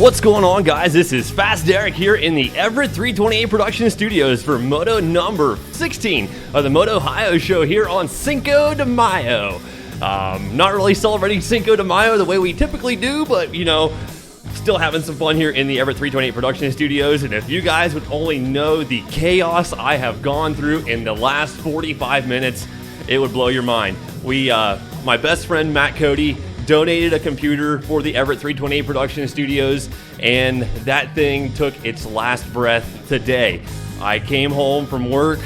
What's going on, guys? This is Fast Derek here in the Everett 328 Production Studios for Moto number 16 of the MotOHIO show here on Cinco de Mayo. Not really celebrating Cinco de Mayo the way we typically do, but you know, still having some fun here in the Everett 328 Production Studios. And if you guys would only know the chaos I have gone through in the last 45 minutes, it would blow your mind. My best friend Matt Cody donated a computer for the Everett 328 Production Studios, and that thing took its last breath today. I came home from work,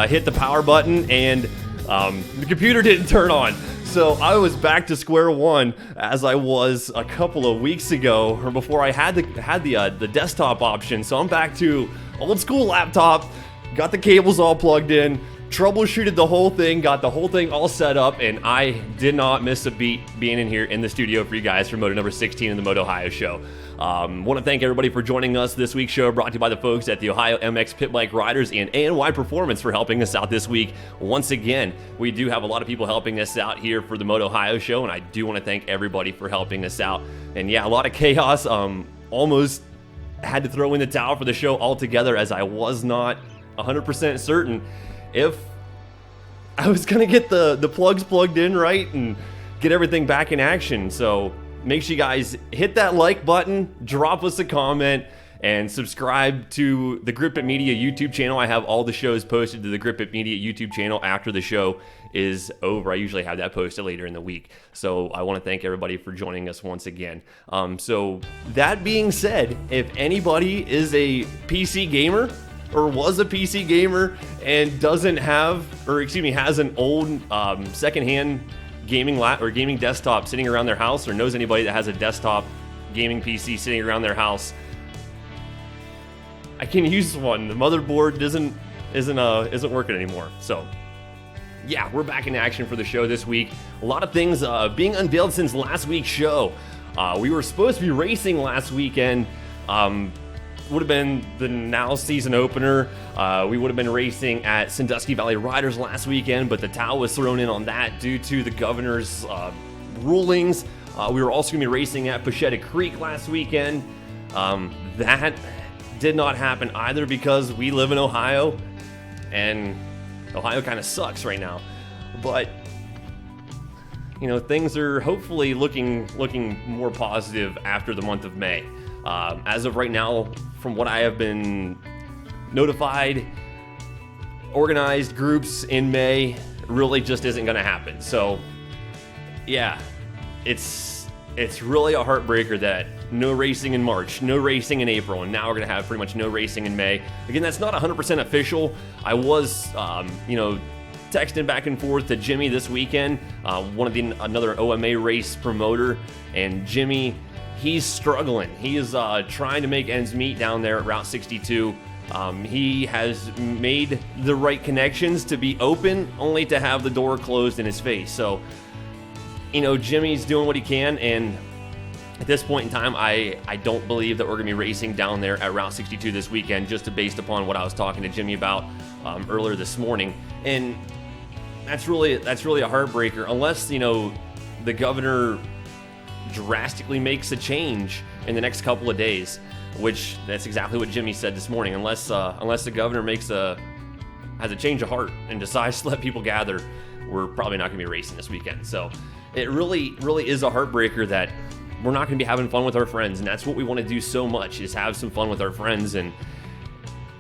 hit the power button, and the computer didn't turn on. So I was back to square one as I was a couple of weeks ago, or before I had the desktop option. So I'm back to old school laptop, got the cables all plugged in, troubleshooted the whole thing, got the whole thing all set up, and I did not miss a beat being in here in the studio for you guys for Moto number 16 in the MotOHIO show. Want to thank everybody for joining us this week's show, brought to you by the folks at the Ohio MX PitBike Riders and ANY Performance for helping us out this week. Once again, we do have a lot of people helping us out here for the MotOHIO show, and I do want to thank everybody for helping us out. And yeah, a lot of chaos. Almost had to throw in the towel for the show altogether, as I was not 100% certain if I was going to get the plugs plugged in right and get everything back in action. So make sure you guys hit that like button, drop us a comment, and subscribe to the Grip It Media YouTube channel. I have all the shows posted to the Grip It Media YouTube channel after the show is over. I usually have that posted later in the week. So I want to thank everybody for joining us once again. So that being said, if anybody is a PC gamer, or was a PC gamer and has an old secondhand gaming gaming desktop sitting around their house, or knows anybody that has a desktop gaming PC sitting around their house, I can use one. The motherboard isn't working anymore. So yeah, we're back in action for the show this week. A lot of things being unveiled since last week's show. We were supposed to be racing last weekend. Would have been the now season opener. We would have been racing at Sandusky Valley Riders last weekend, but the towel was thrown in on that due to the governor's rulings. We were also going to be racing at Pochetta Creek last weekend. That did not happen either because we live in Ohio, and Ohio kind of sucks right now. But you know, things are hopefully looking more positive after the month of May. As of right now, from what I have been notified, organized groups in May really just isn't going to happen. So yeah, it's really a heartbreaker that no racing in March, no racing in April, and now we're going to have pretty much no racing in May. Again, that's not 100% official. I was, texting back and forth to Jimmy this weekend, another OMA race promoter, and Jimmy, he's struggling. He is trying to make ends meet down there at Route 62. He has made the right connections to be open, only to have the door closed in his face. So, you know, Jimmy's doing what he can, and at this point in time, I don't believe that we're going to be racing down there at Route 62 this weekend, just based upon what I was talking to Jimmy about earlier this morning. And that's really a heartbreaker, unless, you know, the governor drastically makes a change in the next couple of days, which that's exactly what Jimmy said this morning. Unless the governor has a change of heart and decides to let people gather, we're probably not going to be racing this weekend. So it really is a heartbreaker that we're not going to be having fun with our friends, and that's what we want to do so much, is have some fun with our friends. And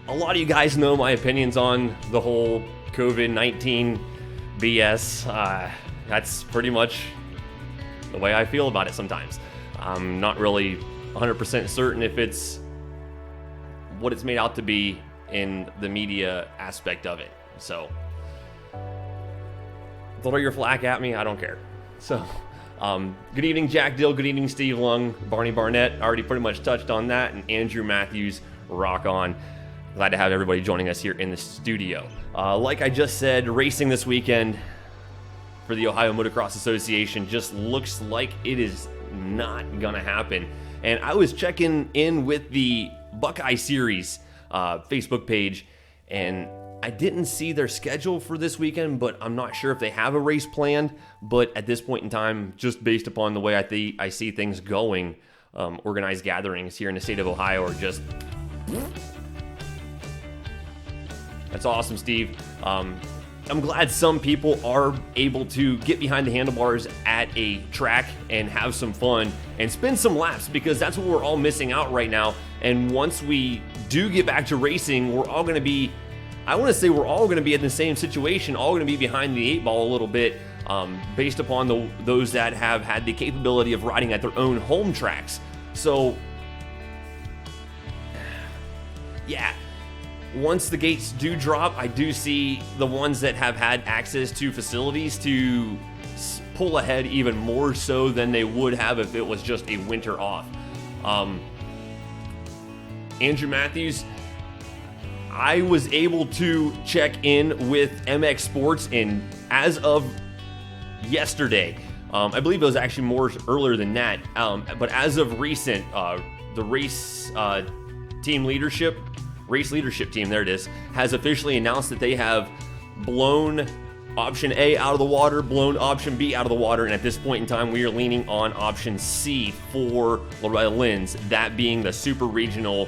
a lot of you guys know my opinions on the whole COVID-19 BS. That's pretty much the way I feel about it sometimes. I'm not really 100% certain if it's what it's made out to be in the media aspect of it. So throw your flack at me, I don't care. So good evening, Jack Dill. Good evening, Steve Lung. Barney Barnett already pretty much touched on that, and Andrew Matthews, rock on. Glad to have everybody joining us here in the studio. Like I just said, racing this weekend for the Ohio Motocross Association just looks like it is not gonna happen. And I was checking in with the Buckeye Series Facebook page, and I didn't see their schedule for this weekend, but I'm not sure if they have a race planned. But at this point in time, just based upon the way I see things going, organized gatherings here in the state of Ohio are just... That's awesome, Steve. I'm glad some people are able to get behind the handlebars at a track and have some fun and spin some laps, because that's what we're all missing out right now. And once we do get back to racing, we're all going to be, I want to say we're all going to be in the same situation, all going to be behind the 8 ball a little bit, based upon those that have had the capability of riding at their own home tracks. So, yeah. Once the gates do drop, I do see the ones that have had access to facilities to pull ahead even more so than they would have if it was just a winter off. Andrew Matthews, I was able to check in with MX Sports, and as of yesterday, I believe it was actually more earlier than that, but as of recent, the race leadership team, there it is, has officially announced that they have blown option A out of the water, blown option B out of the water, and at this point in time, we are leaning on option C for Loretta Lynn's, that being the super regional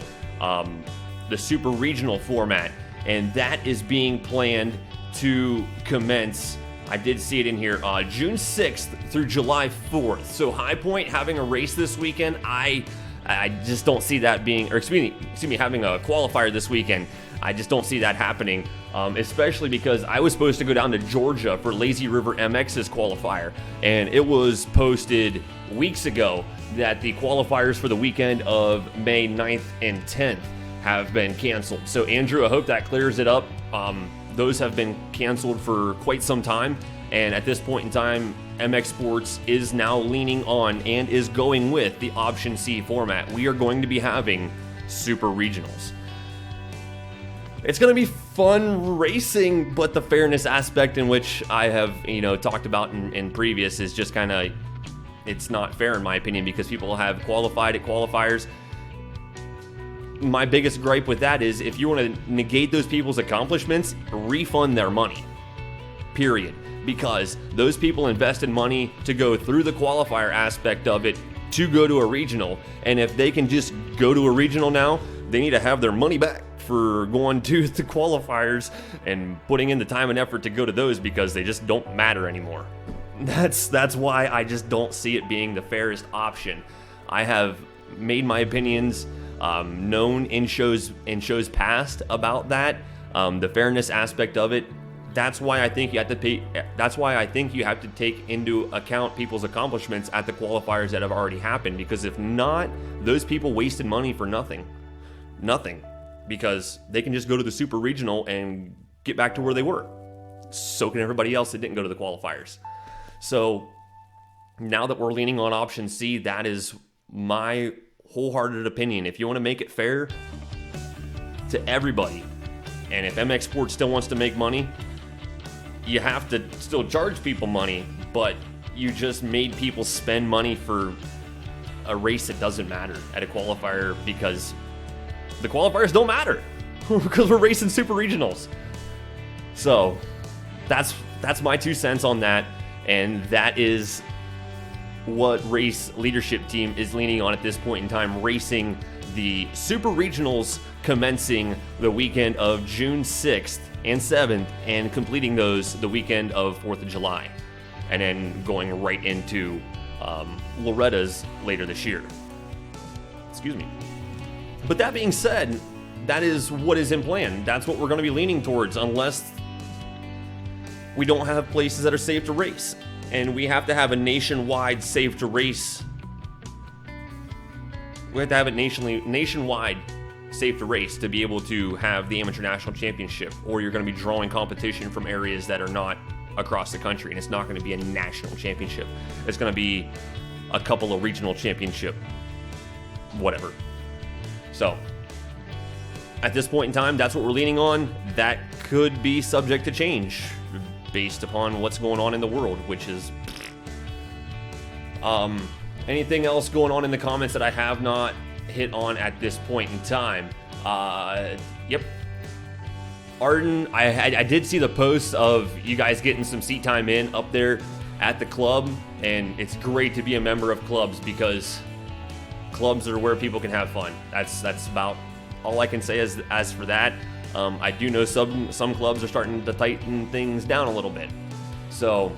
format, and that is being planned to commence. I did see it in here, June 6th through July 4th. So High Point having a race this weekend, I just don't see that being, or excuse me, having a qualifier this weekend. I just don't see that happening, especially because I was supposed to go down to Georgia for Lazy River MX's qualifier, and it was posted weeks ago that the qualifiers for the weekend of May 9th and 10th have been canceled. So Andrew, I hope that clears it up. Those have been canceled for quite some time, and at this point in time, MX Sports is now leaning on and is going with the option C format. We are going to be having super regionals. It's going to be fun racing, but the fairness aspect in which I have, talked about in previous is just kind of, it's not fair in my opinion, because people have qualified at qualifiers. My biggest gripe with that is if you want to negate those people's accomplishments, refund their money. Period. Because those people invested money to go through the qualifier aspect of it to go to a regional, and if they can just go to a regional now, they need to have their money back for going to the qualifiers and putting in the time and effort to go to those, because they just don't matter anymore. That's why I just don't see it being the fairest option. I have made my opinions known in shows past about that, the fairness aspect of it. That's why I think you have to pay. That's why I think you have to take into account people's accomplishments at the qualifiers that have already happened. Because if not, those people wasted money for nothing. Because they can just go to the super regional and get back to where they were. So can everybody else that didn't go to the qualifiers. So now that we're leaning on option C, that is my wholehearted opinion. If you want to make it fair to everybody, and if MX Sports still wants to make money, you have to still charge people money, but you just made people spend money for a race that doesn't matter at a qualifier, because the qualifiers don't matter because we're racing super regionals. So that's my 2 cents on that, and that is what race leadership team is leaning on at this point in time, racing the super regionals commencing the weekend of June 6th and 7th, and completing those the weekend of 4th of July, and then going right into Loretta's later this year. Excuse me. But that being said, that is what is in plan. That's what we're going to be leaning towards, unless we don't have places that are safe to race. And we have to have a nationwide safe to race. We have to have it nationwide safe to race to be able to have the Amateur National Championship, or you're going to be drawing competition from areas that are not across the country, and it's not going to be a national championship. It's going to be a couple of regional championship, whatever. So at this point in time, that's what we're leaning on. That could be subject to change based upon what's going on in the world, which is anything else going on in the comments that I have not hit on at this point in time. Yep. Arden, I did see the post of you guys getting some seat time in up there at the club, and it's great to be a member of clubs, because clubs are where people can have fun. That's about all I can say as for that. I do know some clubs are starting to tighten things down a little bit. So,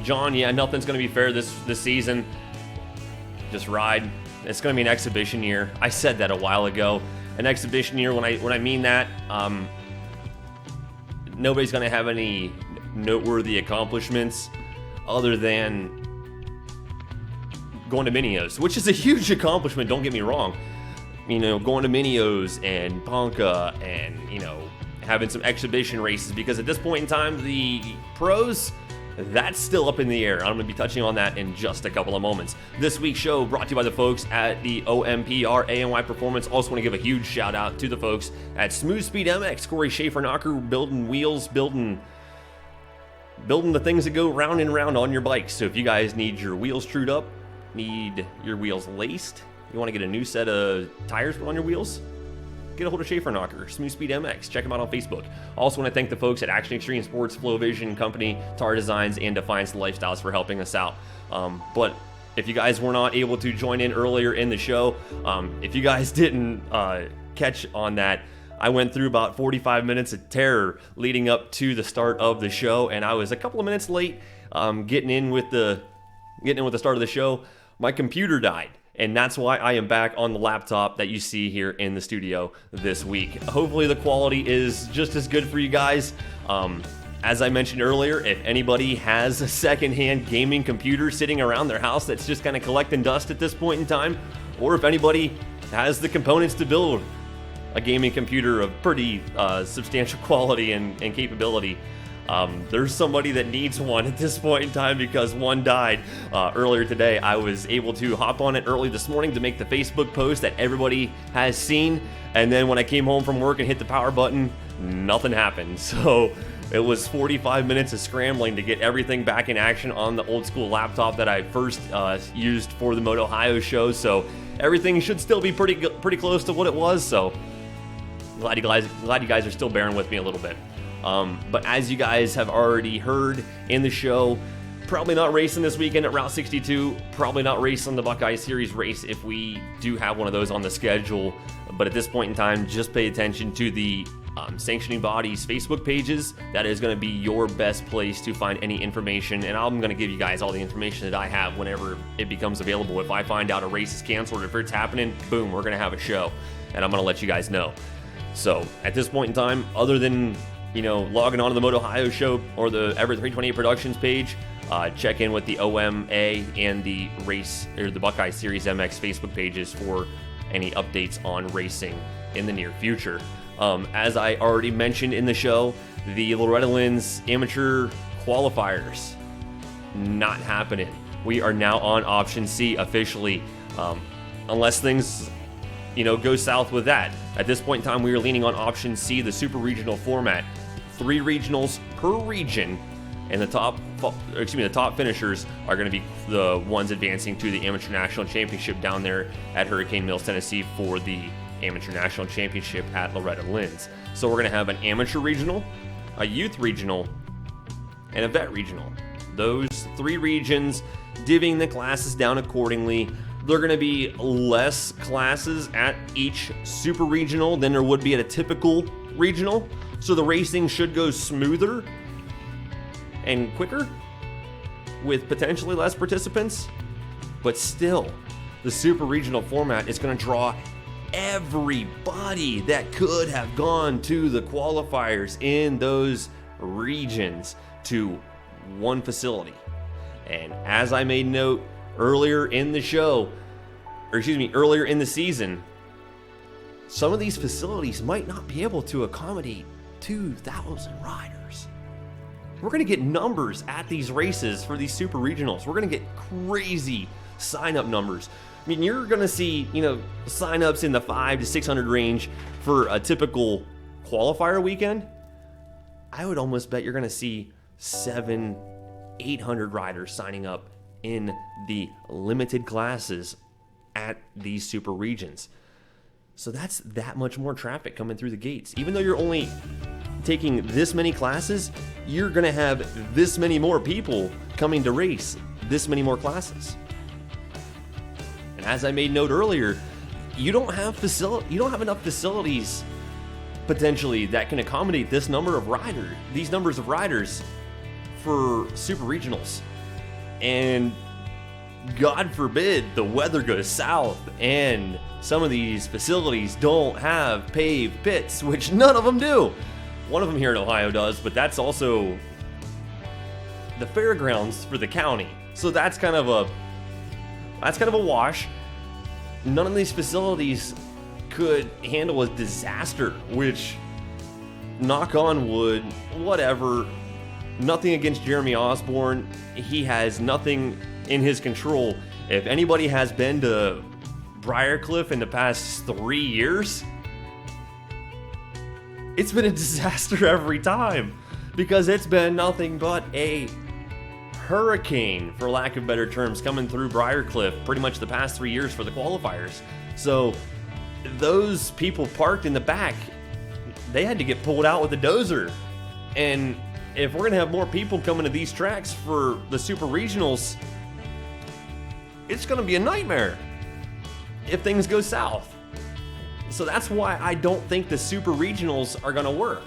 John, yeah, nothing's going to be fair this season. Just ride. It's going to be an exhibition year. I said that a while ago. An exhibition year, when I mean that, nobody's going to have any noteworthy accomplishments other than going to Minios, which is a huge accomplishment, don't get me wrong. You know, going to Minios and Ponca and, you know, having some exhibition races, because at this point in time, the pros, that's still up in the air. I'm going to be touching on that in just a couple of moments. This week's show brought to you by the folks at the OMPR ANY Performance. Also want to give a huge shout out to the folks at Smooth Speed MX, Corey Schaefer-Knocker, building wheels, building the things that go round and round on your bike. So if you guys need your wheels trued up, need your wheels laced, you want to get a new set of tires put on your wheels, get a hold of Schaefer-Knocker, Smooth Speed MX. Check them out on Facebook. Also want to thank the folks at Action Extreme Sports, Flow Vision Company, Tardesigns, and Defiance Lifestyles for helping us out. But if you guys were not able to join in earlier in the show, if you guys didn't catch on that, I went through about 45 minutes of terror leading up to the start of the show, and I was a couple of minutes late getting in with the start of the show. My computer died. And that's why I am back on the laptop that you see here in the studio this week. Hopefully the quality is just as good for you guys. As I mentioned earlier, if anybody has a secondhand gaming computer sitting around their house that's just kind of collecting dust at this point in time, or if anybody has the components to build a gaming computer of pretty substantial quality and capability, there's somebody that needs one at this point in time, because one died earlier today. I was able to hop on it early this morning to make the Facebook post that everybody has seen, and then when I came home from work and hit the power button, nothing happened. So it was 45 minutes of scrambling to get everything back in action on the old school laptop that I first used for the MotOHIO show. So everything should still be pretty close to what it was. So glad you guys are still bearing with me a little bit. But as you guys have already heard in the show, probably not racing this weekend at Route 62, probably not racing the Buckeye Series race if we do have one of those on the schedule. But at this point in time, just pay attention to the sanctioning bodies Facebook pages. That is going to be your best place to find any information, and I'm going to give you guys all the information that I have whenever it becomes available. If I find out a race is canceled, if it's happening, boom, we're going to have a show, and I'm going to let you guys know. So at this point in time, other than logging on to the MotOHIO show or the Everett 328 Productions page, check in with the OMA and the race or the Buckeye Series MX Facebook pages for any updates on racing in the near future. As I already mentioned in the show, the Loretta Lynn's amateur qualifiers not happening. We are now on option C officially, unless things go south with that. At this point in time, we are leaning on option C, the super regional format. 3 regionals per region, and the top finishers are going to be the ones advancing to the Amateur National Championship down there at Hurricane Mills, Tennessee for the Amateur National Championship at Loretta Lynn's. So we're going to have an amateur regional, a youth regional, and a vet regional. Those 3 regions, divvying the classes down accordingly. There are going to be less classes at each super regional than there would be at a typical regional. So the racing should go smoother and quicker with potentially less participants. But still, the super regional format is going to draw everybody that could have gone to the qualifiers in those regions to one facility. And as I made note earlier in the season, some of these facilities might not be able to accommodate 2,000 riders. We're going to get numbers at these races for these super regionals. We're going to get crazy sign-up numbers. I mean, you're going to see, sign-ups in the 500 to 600 range for a typical qualifier weekend. I would almost bet you're going to see 700-800 riders signing up in the limited classes at these super regions. So that's that much more traffic coming through the gates. Even though you're only taking this many classes, you're going to have this many more people coming to race this many more classes. as I made note earlier, you don't have enough facilities potentially that can accommodate these numbers of riders for super regionals. And God forbid the weather goes south and some of these facilities don't have paved pits, which none of them do. One of them here in Ohio does, but that's also the fairgrounds for the county. So that's kind of a wash. None of these facilities could handle a disaster, which, knock on wood, whatever, nothing against Jeremy Osborne. He has nothing in his control. If anybody has been to Briarcliff in the past 3 years, it's been a disaster every time, because it's been nothing but a hurricane, for lack of better terms, coming through Briarcliff pretty much the past 3 years for the qualifiers. So those people parked in the back, they had to get pulled out with a dozer. And if we're going to have more people coming to these tracks for the super regionals, it's going to be a nightmare if things go south. So that's why I don't think the super regionals are going to work.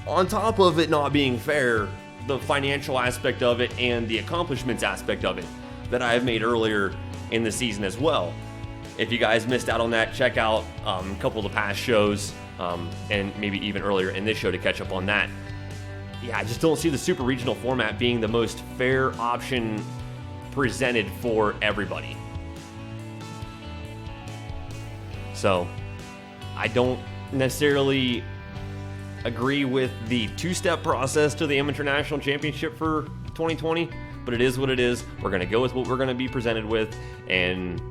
On top of it not being fair, the financial aspect of it and the accomplishments aspect of it that I have made earlier in the season as well. If you guys missed out on that, check out a couple of the past shows and maybe even earlier in this show to catch up on that. Yeah, I just don't see the super regional format being the most fair option presented for everybody. So I don't necessarily agree with the two-step process to the Amateur National Championship for 2020, but it is what it is. We're going to go with what we're going to be presented with, and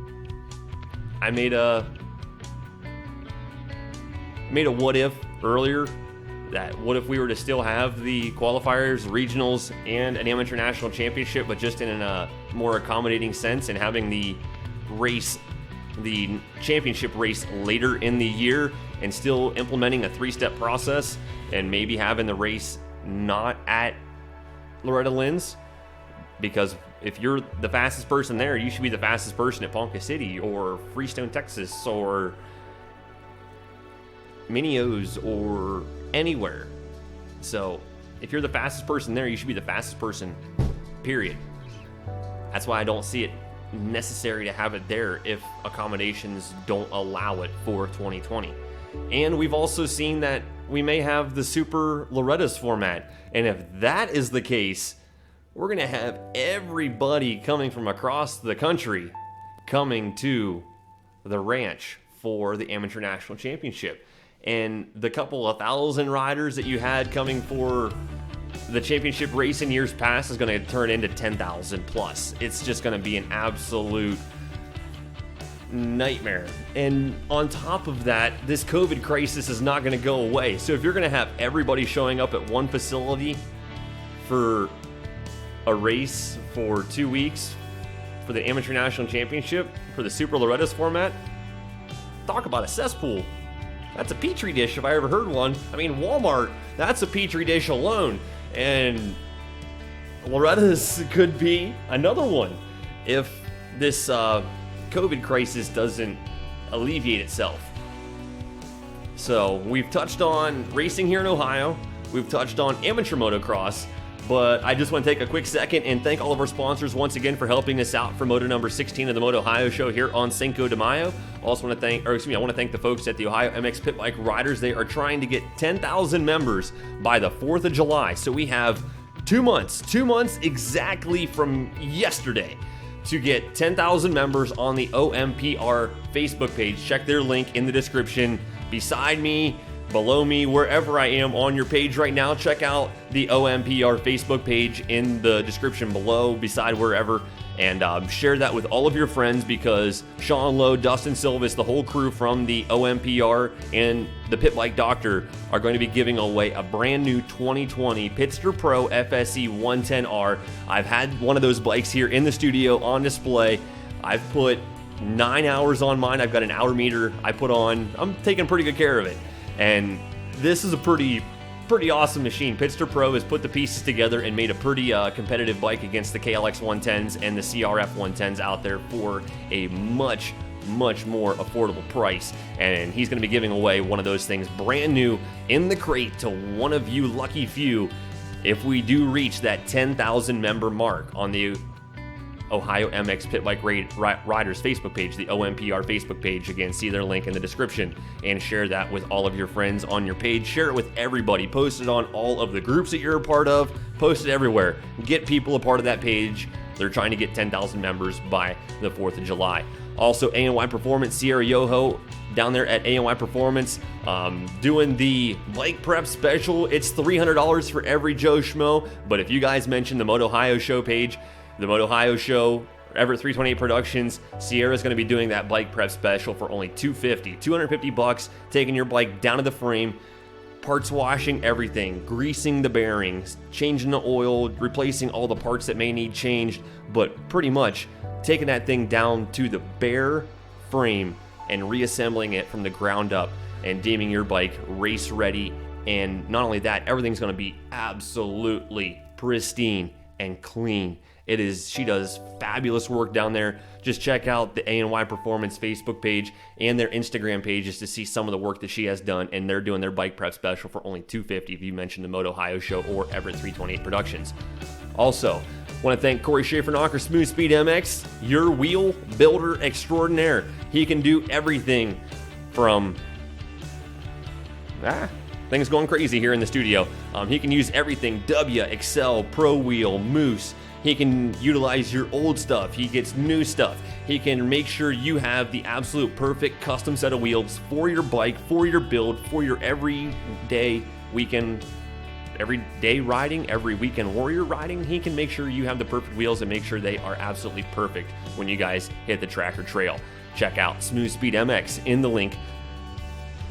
I made a what if earlier, that what if we were to still have the qualifiers, regionals, and an Amateur National Championship, but just in a more accommodating sense, and having the championship race later in the year, and still implementing a three-step process, and maybe having the race not at Loretta Lynn's, because if you're the fastest person there, you should be the fastest person at Ponca City or Freestone, Texas, or Minios, or anywhere. So if you're the fastest person there, you should be the fastest person, period. That's why I don't see it necessary to have it there if accommodations don't allow it for 2020. And we've also seen that we may have the Super Loretta's format. And if that is the case, we're going to have everybody coming from across the country coming to the ranch for the Amateur National Championship. And the couple of thousand riders that you had coming for the championship race in years past is going to turn into 10,000 plus. It's just going to be an absolute nightmare. And on top of that, this COVID crisis is not going to go away. So if you're going to have everybody showing up at one facility for a race for 2 weeks for the Amateur National Championship for the Super Loretta's format, talk about a cesspool. That's a petri dish if I ever heard one. I mean, Walmart, that's a petri dish alone. And Loretta's could be another one if this COVID crisis doesn't alleviate itself. So we've touched on racing here in Ohio. We've touched on amateur motocross. But I just want to take a quick second and thank all of our sponsors once again for helping us out for Moto number 16 of the MotOHIO show here on Cinco de Mayo. I want to thank the folks at the Ohio MX PitBike Riders. They are trying to get 10,000 members by the 4th of July. So we have 2 months exactly from yesterday to get 10,000 members on the OMPR Facebook page. Check their link in the description. Beside me, below me, wherever I am on your page right now, check out the OMPR Facebook page in the description below, beside wherever, and share that with all of your friends, because Sean Lowe, Dustin Silvis, the whole crew from the OMPR and the PitBike Doctor are going to be giving away a brand new 2020 Pitster Pro FSE 110R. I've had one of those bikes here in the studio on display. I've put 9 hours on mine. I've got an hour meter I put on. I'm taking pretty good care of it. And this is a pretty pretty awesome machine. Pitster Pro has put the pieces together and made a pretty competitive bike against the KLX 110s and the CRF 110s out there for a much more affordable price. And he's going to be giving away one of those things brand new in the crate to one of you lucky few if we do reach that 10,000 member mark on the Ohio MX PitBike Riders Facebook page, the OMPR Facebook page. Again, see their link in the description and share that with all of your friends on your page. Share it with everybody. Post it on all of the groups that you're a part of. Post it everywhere. Get people a part of that page. They're trying to get 10,000 members by the 4th of July. Also, ANY Performance, Sierra Yoho down there at ANY Performance, doing the bike prep special. It's $300 for every Joe Schmo. But if you guys mention the MotOHIO show page, the MotOHIO show, Everett 328 Productions, Sierra's going to be doing that bike prep special for only $250 bucks, taking your bike down to the frame, parts washing everything, greasing the bearings, changing the oil, replacing all the parts that may need changed, but pretty much taking that thing down to the bare frame and reassembling it from the ground up and deeming your bike race ready. And not only that, everything's going to be absolutely pristine and clean. She does fabulous work down there. Just check out the ANY Performance Facebook page and their Instagram pages to see some of the work that she has done, and they're doing their bike prep special for only $250 if you mention the MotOHIO show or Everett 328 Productions. Also, want to thank Corey Schaefer-Knocker, Smooth Speed MX, your wheel builder extraordinaire. He can do everything from things going crazy here in the studio. He can use everything: W, Excel, Pro Wheel, Moose. He can utilize your old stuff. He gets new stuff. He can make sure you have the absolute perfect custom set of wheels for your bike, for your build, for your everyday weekend, everyday riding, every weekend warrior riding. He can make sure you have the perfect wheels and make sure they are absolutely perfect when you guys hit the track or trail. Check out Smooth Speed MX in the link,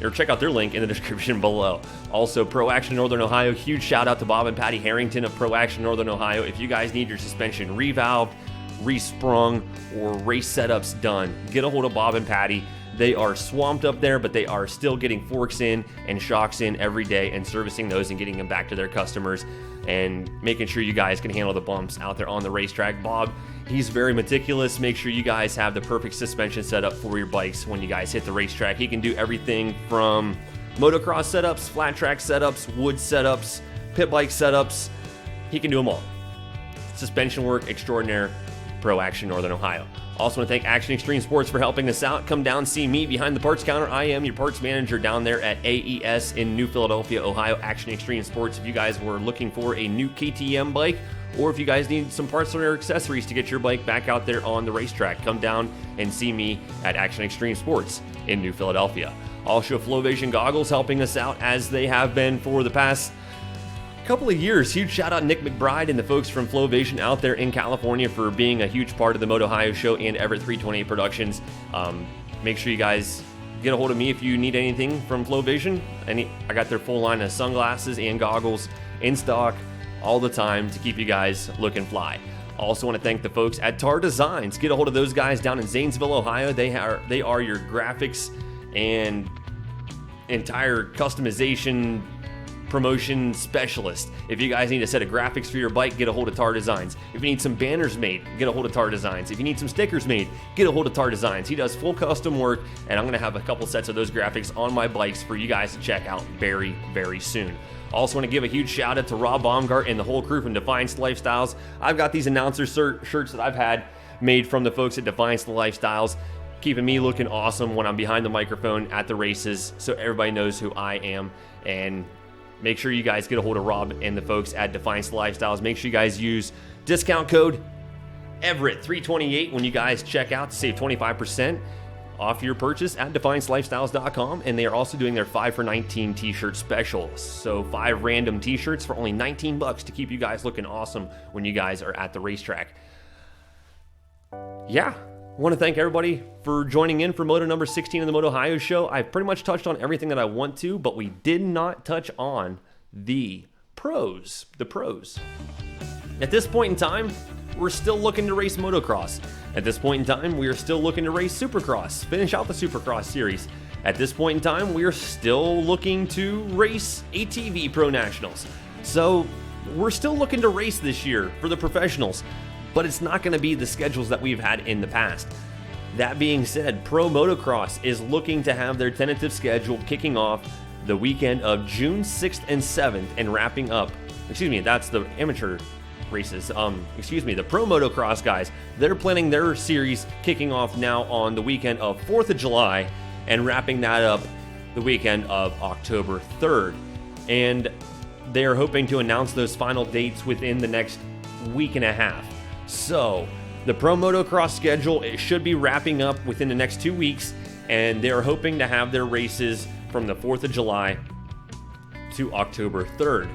or check out their link in the description below. Also, Pro Action Northern Ohio, huge shout out to Bob and Patty Harrington of Pro Action Northern Ohio. If you guys need your suspension revalved, resprung, or race setups done, get a hold of Bob and Patty. They are swamped up there, but they are still getting forks in and shocks in every day and servicing those and getting them back to their customers and making sure you guys can handle the bumps out there on the racetrack. Bob, he's very meticulous. Make sure you guys have the perfect suspension setup for your bikes when you guys hit the racetrack. He can do everything from motocross setups, flat track setups, wood setups, pit bike setups. He can do them all. Suspension work extraordinaire, Pro Action Northern Ohio. Also want to thank Action Extreme Sports for helping us out. Come down, see me behind the parts counter. I am your parts manager down there at AES in New Philadelphia, Ohio. Action Extreme Sports. If you guys were looking for a new KTM bike, or if you guys need some parts or accessories to get your bike back out there on the racetrack, come down and see me at Action Extreme Sports in New Philadelphia. Also, FlowVision Goggles helping us out as they have been for the past couple of years. Huge shout out Nick McBride and the folks from FlowVision out there in California for being a huge part of the MotOHIO show and Everett 328 Productions. Make sure you guys get a hold of me if you need anything from FlowVision. I got their full line of sunglasses and goggles in stock all the time to keep you guys looking fly. Also want to thank the folks at Tardesign. Get a hold of those guys down in Zanesville, Ohio. They are your graphics and entire customization promotion specialist. If you guys need a set of graphics for your bike, get a hold of Tardesigns. If you need some banners made, get a hold of Tardesigns. If you need some stickers made, get a hold of Tardesigns. He does full custom work, and I'm going to have a couple sets of those graphics on my bikes for you guys to check out very, very soon. Also want to give a huge shout out to Rob Baumgart and the whole crew from Defiance Lifestyles. I've got these announcer shirts that I've had made from the folks at Defiance Lifestyles, keeping me looking awesome when I'm behind the microphone at the races, so everybody knows who I am. And make sure you guys get a hold of Rob and the folks at Defiance Lifestyles. Make sure you guys use discount code Everett328 when you guys check out to save 25% off your purchase at DefianceLifestyles.com. And they are also doing their 5 for 19 t-shirt special. So 5 random t-shirts for only $19 to keep you guys looking awesome when you guys are at the racetrack. Yeah. I want to thank everybody for joining in for Moto number 16 of the MotOHIO show. I've pretty much touched on everything that I want to, but we did not touch on the pros. At this point in time, we're still looking to race motocross. At this point in time, we are still looking to race supercross, finish out the supercross series. at this point in time, we are still looking to race ATV Pro Nationals. So we're still looking to race this year for the professionals, but it's not going to be the schedules that we've had in the past. That being said, Pro Motocross is looking to have their tentative schedule kicking off the weekend of June 6th and 7th and wrapping up. That's the amateur races. The Pro Motocross guys, they're planning their series kicking off now on the weekend of 4th of July and wrapping that up the weekend of October 3rd. And they're hoping to announce those final dates within the next week and a half. So the Pro Motocross schedule, it should be wrapping up within the next 2 weeks, and they're hoping to have their races from the 4th of July to October 3rd.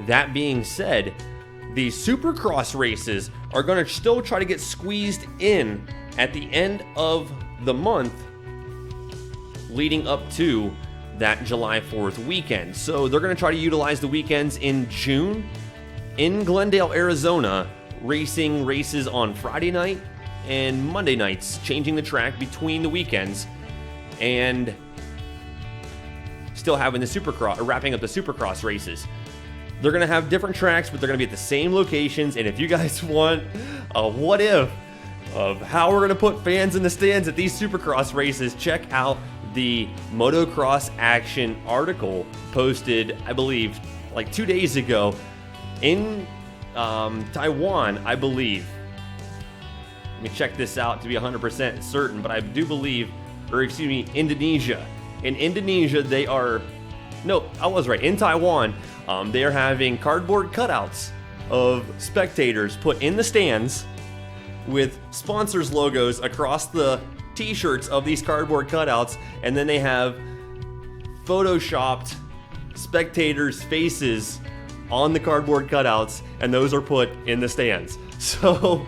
That being said, the Supercross races are going to still try to get squeezed in at the end of the month leading up to that July 4th weekend. So they're going to try to utilize the weekends in June in Glendale, Arizona, racing races on Friday night and Monday nights, changing the track between the weekends, and still having the Supercross, or wrapping up the Supercross races. They're going to have different tracks, but they're going to be at the same locations. And if you guys want a what if of how we're going to put fans in the stands at these Supercross races, check out the Motocross Action article posted, I believe, like 2 days ago in Taiwan, I believe. Let me check this out to be 100% certain, but I do believe, Indonesia. In Indonesia, they are, no, I was right. In Taiwan, they are having cardboard cutouts of spectators put in the stands with sponsors' logos across the t-shirts of these cardboard cutouts, and then they have photoshopped spectators' faces on the cardboard cutouts, and those are put in the stands. So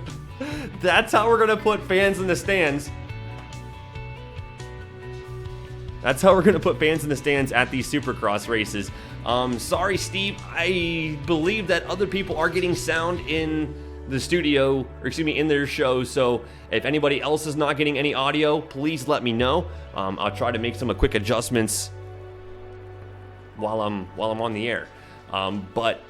that's how we're going to put fans in the stands. That's how we're going to put fans in the stands at these Supercross races. Sorry, Steve. I believe that other people are getting sound in the studio, in their show. So if anybody else is not getting any audio, please let me know. I'll try to make some quick adjustments while I'm on the air. But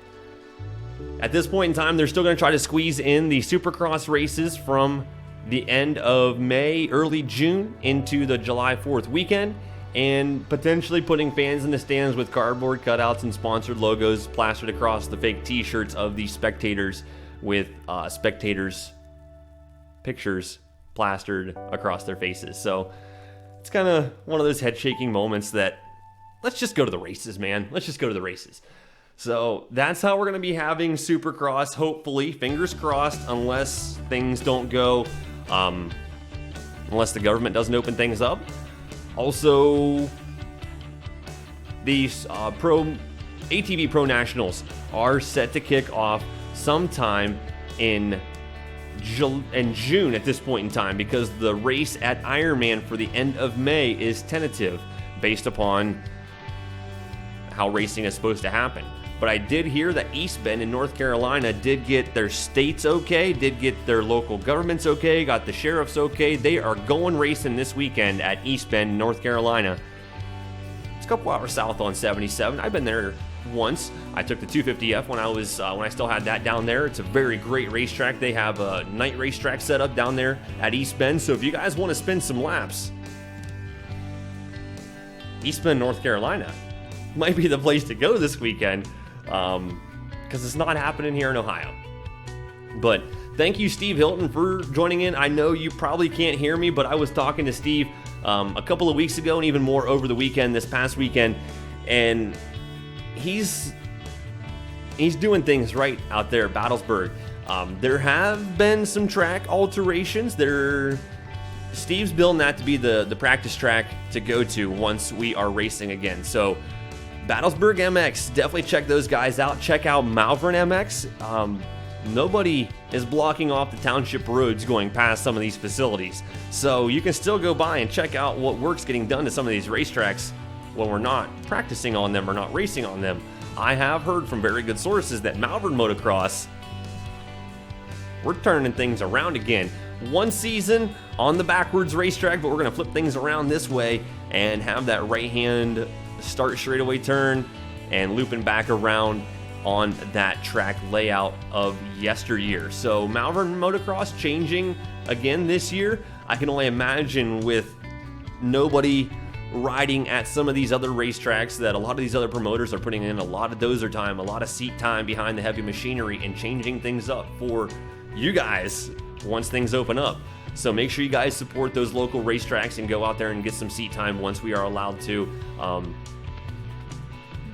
at this point in time, they're still going to try to squeeze in the Supercross races from the end of May, early June into the July 4th weekend, and potentially putting fans in the stands with cardboard cutouts and sponsored logos plastered across the fake t-shirts of the spectators, with spectators' pictures plastered across their faces. So it's kind of one of those head-shaking moments that, let's just go to the races, man. Let's just go to the races. So that's how we're going to be having Supercross, hopefully, fingers crossed, unless things don't go, unless the government doesn't open things up. Also, these ATV Pro Nationals are set to kick off sometime in June at this point in time, because the race at Ironman for the end of May is tentative based upon how racing is supposed to happen. But I did hear that East Bend in North Carolina did get their states okay, did get their local governments okay, got the sheriffs okay. They are going racing this weekend at East Bend, North Carolina. It's a couple hours south on 77. I've been there once. I took the 250F when I still had that down there. It's a very great racetrack. They have a night racetrack set up down there at East Bend. So if you guys want to spin some laps, East Bend, North Carolina might be the place to go this weekend, because it's not happening here in Ohio. But thank you, Steve Hilton, for joining in. I know you probably can't hear me, but I was talking to Steve a couple of weeks ago, and even more over the weekend, this past weekend, and he's doing things right out there at Battlesburg. There have been some track alterations. Steve's building that to be the practice track to go to once we are racing again. So Battlesburg MX, definitely check those guys out. Check out Malvern MX. Nobody is blocking off the township roads going past some of these facilities. So you can still go by and check out what work's getting done to some of these racetracks when we're not practicing on them or not racing on them. I have heard from very good sources that Malvern Motocross, we're turning things around again. One season on the backwards racetrack, but we're going to flip things around this way and have that right hand start straightaway turn and looping back around on that track layout of yesteryear. So Malvern Motocross changing again this year. I can only imagine with nobody riding at some of these other racetracks that a lot of these other promoters are putting in a lot of dozer time, a lot of seat time behind the heavy machinery and changing things up for you guys once things open up. So make sure you guys support those local racetracks and go out there and get some seat time once we are allowed to.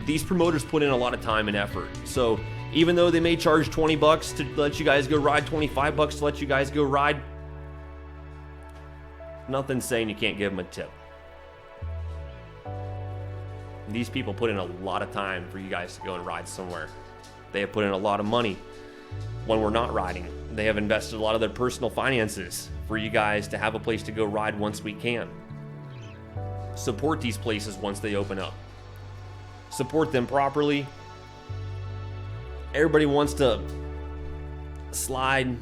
These promoters put in a lot of time and effort. So even though they may charge $20 to let you guys go ride, $25 to let you guys go ride, nothing's saying you can't give them a tip. These people put in a lot of time for you guys to go and ride somewhere. They have put in a lot of money when we're not riding. They have invested a lot of their personal finances for you guys to have a place to go ride once we can. Support these places once they open up. Support them properly. Everybody wants to slide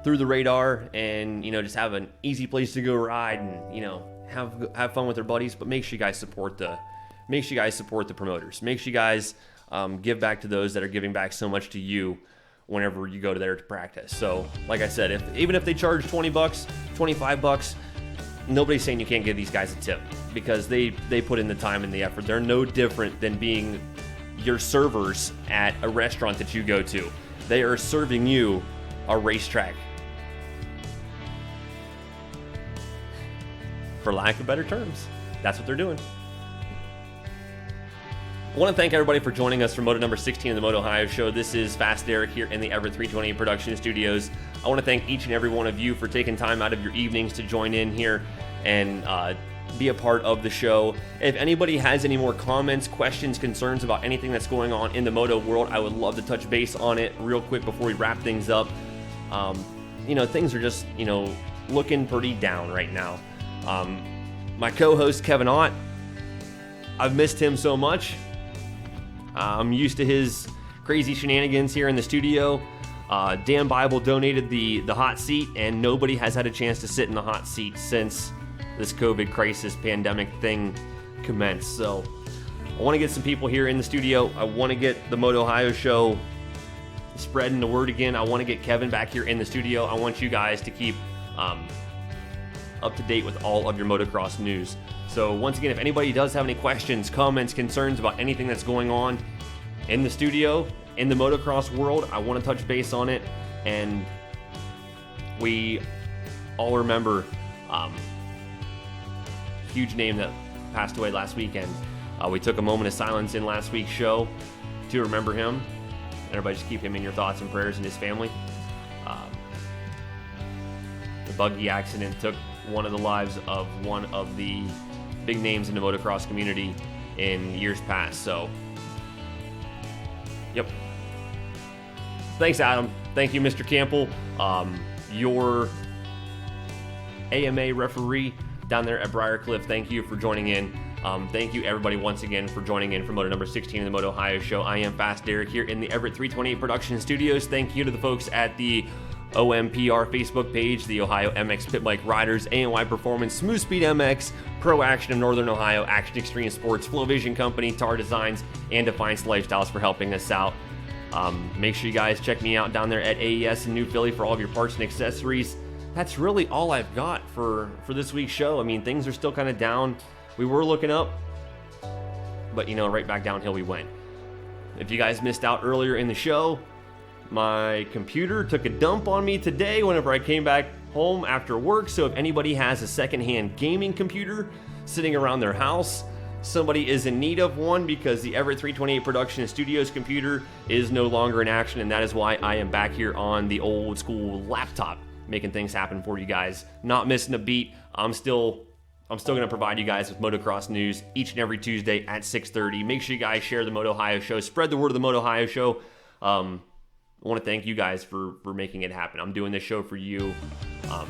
through the radar and, just have an easy place to go ride and, have fun with their buddies, but make sure you guys support the promoters. Make sure you guys give back to those that are giving back so much to you whenever you go to there to practice. So, like I said, even if they charge $20, $25, nobody's saying you can't give these guys a tip because they put in the time and the effort. They're no different than being your servers at a restaurant that you go to. They are serving you a racetrack. For lack of better terms, that's what they're doing. I want to thank everybody for joining us for Moto number 16 of the MotOHIO show. This is Fast Derek here in the Everett 328 production studios. I want to thank each and every one of you for taking time out of your evenings to join in here and be a part of the show. If anybody has any more comments, questions, concerns about anything that's going on in the moto world, I would love to touch base on it real quick before we wrap things up. Things are just, looking pretty down right now. My co-host Kevin Ott, I've missed him so much. I'm used to his crazy shenanigans here in the studio. Dan Bible donated the hot seat, and nobody has had a chance to sit in the hot seat since this COVID crisis pandemic thing commenced. So I want to get some people here in the studio. I want to get the MotOHIO show spreading the word again. I want to get Kevin back here in the studio. I want you guys to keep up to date with all of your motocross news. So once again, if anybody does have any questions, comments, concerns about anything that's going on in the studio, in the motocross world, I want to touch base on it. And we all remember huge name that passed away last weekend. We took a moment of silence in last week's show to remember him. Everybody just keep him in your thoughts and prayers and his family. The buggy accident took one of the lives of one of the big names in the motocross community in years past. So, yep. Thanks, Adam. Thank you, Mr. Campbell. Your AMA referee down there at Briarcliff, thank you for joining in. Thank you, everybody, once again for joining in for Moto number 16 in the MotOHIO show. I am Fast Derek here in the Everett 328 production studios. Thank you to the folks at the OMPR Facebook page, the Ohio MX PitBike Riders, ANY Performance, Smooth Speed MX, Pro Action of Northern Ohio, Action Extreme Sports, Flow Vision Company, Tardesigns, and Defiance Lifestyles for helping us out. Make sure you guys check me out down there at AES in New Philly for all of your parts and accessories. That's really all I've got for this week's show. I mean, things are still kind of down. We were looking up, but right back downhill we went. If you guys missed out earlier in the show, my computer took a dump on me today whenever I came back home after work. So if anybody has a secondhand gaming computer sitting around their house, somebody is in need of one because the Everett 328 Production Studios computer is no longer in action, and that is why I am back here on the old school laptop making things happen for you guys. Not missing a beat. I'm still going to provide you guys with motocross news each and every Tuesday at 6:30. Make sure you guys share the MotOHIO show. Spread the word of the MotOHIO show. I want to thank you guys for making it happen. I'm doing this show for you. I'm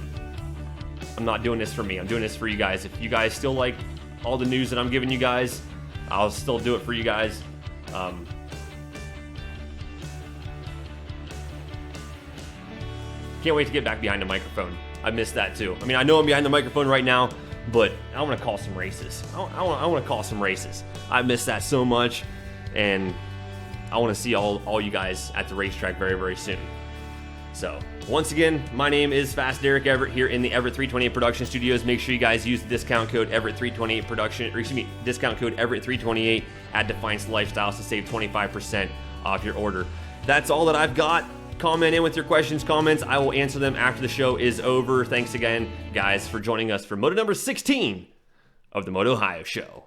not doing this for me. I'm doing this for you guys. If you guys still like all the news that I'm giving you guys, I'll still do it for you guys. Can't wait to get back behind the microphone. I missed that too. I mean, I know I'm behind the microphone right now, but I want to call some races. I want to call some races. I miss that so much, and I want to see all you guys at the racetrack very, very soon. So, once again, my name is Fast Derek Everett here in the Everett 328 Production Studios. Make sure you guys use the discount code Everett328 Production, or excuse me, discount code Everett328 at Defiance Lifestyles to save 25% off your order. That's all that I've got. Comment in with your questions, comments. I will answer them after the show is over. Thanks again, guys, for joining us for Moto number 16 of the MotOHIO show.